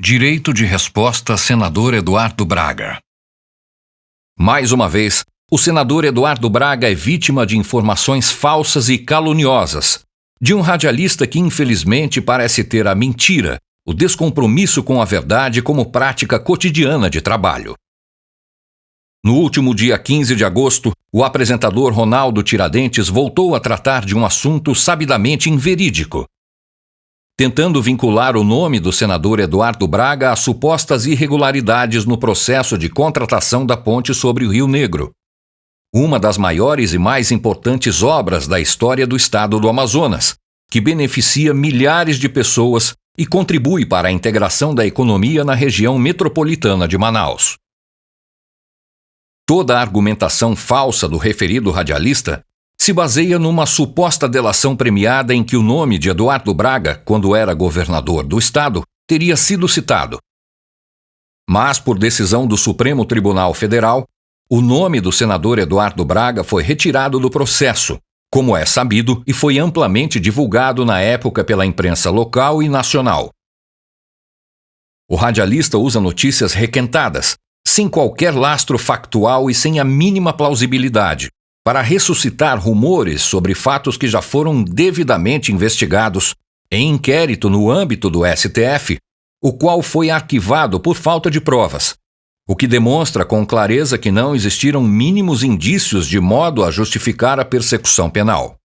Direito de resposta, senador Eduardo Braga. Mais uma vez, o senador Eduardo Braga é vítima de informações falsas e caluniosas, de um radialista que infelizmente parece ter a mentira, o descompromisso com a verdade como prática cotidiana de trabalho. No último dia 15 de agosto, o apresentador Ronaldo Tiradentes voltou a tratar de um assunto sabidamente inverídico, tentando vincular o nome do senador Eduardo Braga a supostas irregularidades no processo de contratação da ponte sobre o Rio Negro, uma das maiores e mais importantes obras da história do estado do Amazonas, que beneficia milhares de pessoas e contribui para a integração da economia na região metropolitana de Manaus. Toda a argumentação falsa do referido radialista se baseia numa suposta delação premiada em que o nome de Eduardo Braga, quando era governador do estado, teria sido citado. Mas, por decisão do Supremo Tribunal Federal, o nome do senador Eduardo Braga foi retirado do processo, como é sabido e foi amplamente divulgado na época pela imprensa local e nacional. O radialista usa notícias requentadas, sem qualquer lastro factual e sem a mínima plausibilidade, para ressuscitar rumores sobre fatos que já foram devidamente investigados em inquérito no âmbito do STF, o qual foi arquivado por falta de provas, o que demonstra com clareza que não existiram mínimos indícios de modo a justificar a persecução penal.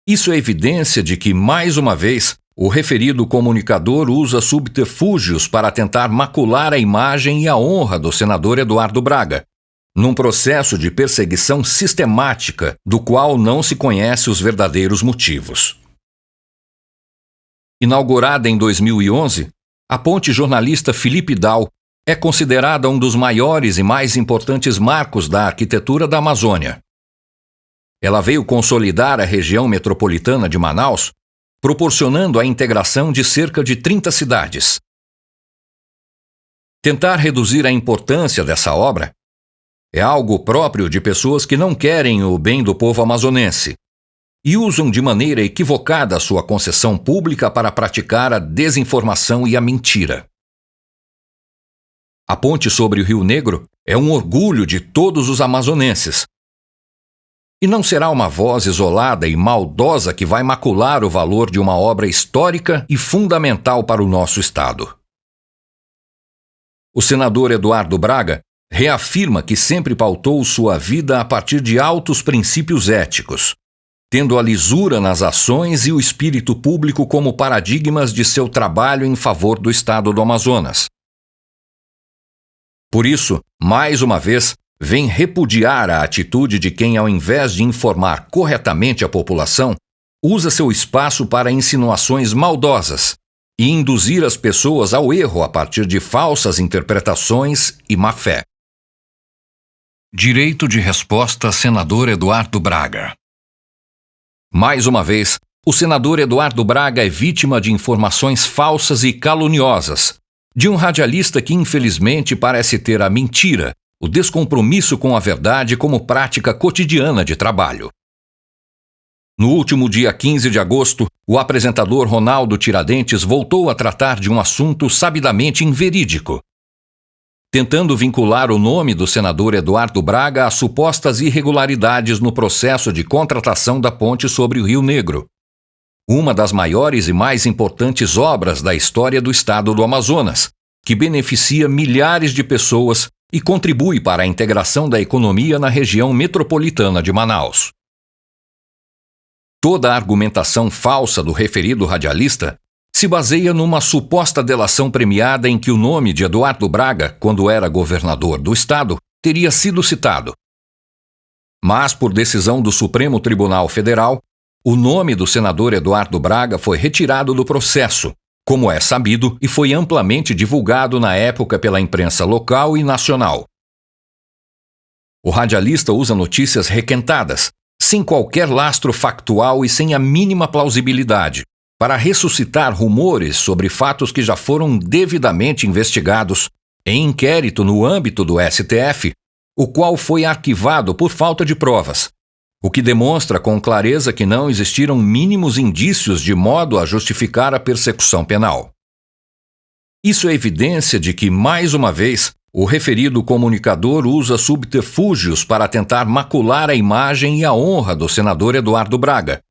Isso é evidência de que, mais uma vez, o referido comunicador usa subterfúgios para tentar macular a imagem e a honra do senador Eduardo Braga, num processo de perseguição sistemática do qual não se conhece os verdadeiros motivos. Inaugurada em 2011, a ponte jornalista Felipe Dal é considerada um dos maiores e mais importantes marcos da arquitetura da Amazônia. Ela veio consolidar a região metropolitana de Manaus, proporcionando a integração de cerca de 30 cidades. Tentar reduzir a importância dessa obra é algo próprio de pessoas que não querem o bem do povo amazonense e usam de maneira equivocada a sua concessão pública para praticar a desinformação e a mentira. A ponte sobre o Rio Negro é um orgulho de todos os amazonenses. E não será uma voz isolada e maldosa que vai macular o valor de uma obra histórica e fundamental para o nosso estado. O senador Eduardo Braga reafirma que sempre pautou sua vida a partir de altos princípios éticos, tendo a lisura nas ações e o espírito público como paradigmas de seu trabalho em favor do estado do Amazonas. Por isso, mais uma vez, vem repudiar a atitude de quem, ao invés de informar corretamente a população, usa seu espaço para insinuações maldosas e induzir as pessoas ao erro a partir de falsas interpretações e má-fé. Direito de resposta, senador Eduardo Braga. Mais uma vez, o senador Eduardo Braga é vítima de informações falsas e caluniosas, de um radialista que infelizmente parece ter a mentira, o descompromisso com a verdade como prática cotidiana de trabalho. No último dia 15 de agosto, o apresentador Ronaldo Tiradentes voltou a tratar de um assunto sabidamente inverídico, tentando vincular o nome do senador Eduardo Braga a supostas irregularidades no processo de contratação da ponte sobre o Rio Negro, uma das maiores e mais importantes obras da história do estado do Amazonas, que beneficia milhares de pessoas e contribui para a integração da economia na região metropolitana de Manaus. Toda a argumentação falsa do referido radialista se baseia numa suposta delação premiada em que o nome de Eduardo Braga, quando era governador do estado, teria sido citado. Mas, por decisão do Supremo Tribunal Federal, o nome do senador Eduardo Braga foi retirado do processo, como é sabido e foi amplamente divulgado na época pela imprensa local e nacional. O radialista usa notícias requentadas, sem qualquer lastro factual e sem a mínima plausibilidade, para ressuscitar rumores sobre fatos que já foram devidamente investigados em inquérito no âmbito do STF, o qual foi arquivado por falta de provas, o que demonstra com clareza que não existiram mínimos indícios de modo a justificar a persecução penal. Isso é evidência de que, mais uma vez, o referido comunicador usa subterfúgios para tentar macular a imagem e a honra do senador Eduardo Braga,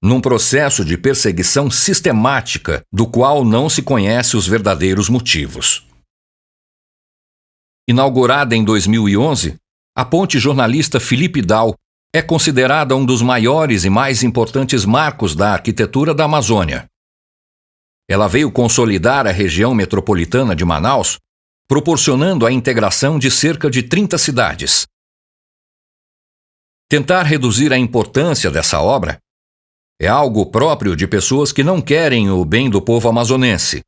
num processo de perseguição sistemática do qual não se conhece os verdadeiros motivos. Inaugurada em 2011, a ponte jornalista Felipe Dal é considerada um dos maiores e mais importantes marcos da arquitetura da Amazônia. Ela veio consolidar a região metropolitana de Manaus, proporcionando a integração de cerca de 30 cidades. Tentar reduzir a importância dessa obra é algo próprio de pessoas que não querem o bem do povo amazonense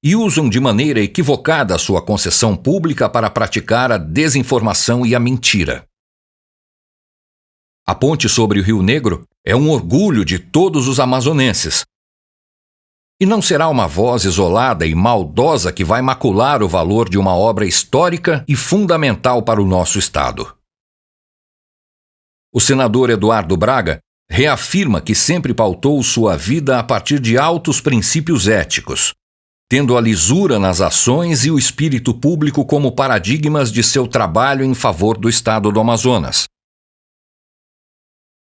e usam de maneira equivocada a sua concessão pública para praticar a desinformação e a mentira. A ponte sobre o Rio Negro é um orgulho de todos os amazonenses. E não será uma voz isolada e maldosa que vai macular o valor de uma obra histórica e fundamental para o nosso Estado. O senador Eduardo Braga reafirma que sempre pautou sua vida a partir de altos princípios éticos, tendo a lisura nas ações e o espírito público como paradigmas de seu trabalho em favor do Estado do Amazonas.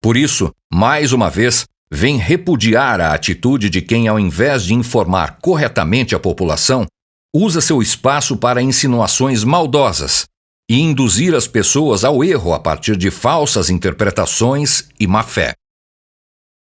Por isso, mais uma vez, vem repudiar a atitude de quem, ao invés de informar corretamente a população, usa seu espaço para insinuações maldosas e induzir as pessoas ao erro a partir de falsas interpretações e má-fé.